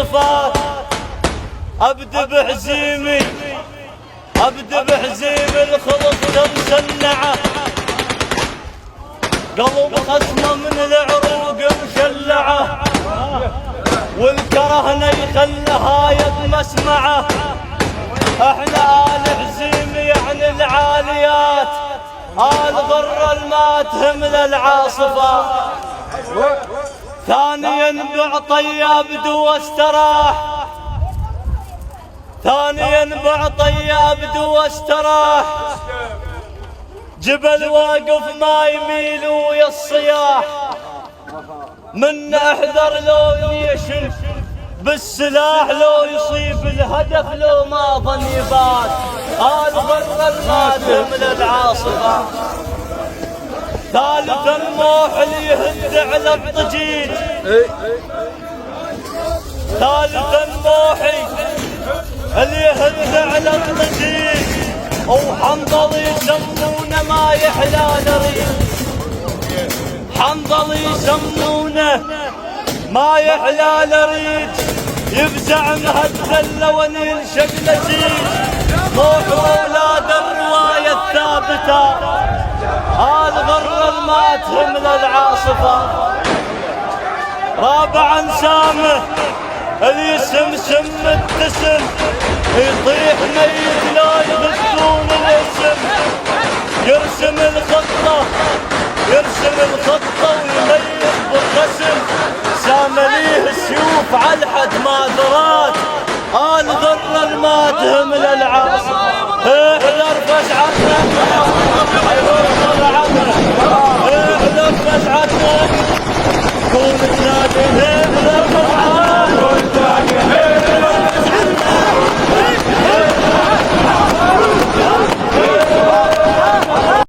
الصفات. ابد بحزيمي الخلق تمسنعه، قلب خصمه من العروق مشلعه، والكرهنه يخلها يطمسمعه. احنا آل حزيمي يعني العاليات، آل غر الما تهمل العاصفة. ثانيا بعطي ابدو واستراح، جبل واقف ما يميل ويا الصياح، من احذر لو يشن بالسلاح، لو يصيب الهدف لو ما ظن يبات. آل غر الما تهمل العاصفة. ثالثا موح اللي يهد على الضجيج، وحنظل يسمونه ما يحلى نريد، ما يحلى نريد. يفزع مهزل وننشق نسيج، موح اولاد الروايه الثابته. آل غر الما تهمل العاصفه. رابعا سامه اليسم سم التسم، يطيح ميت لا يغسون الاسم. يرسم الخطه ويميت بالرسم، سامليه السيوف على حد ما ذرات. آل غر الما تهمل العاصفه.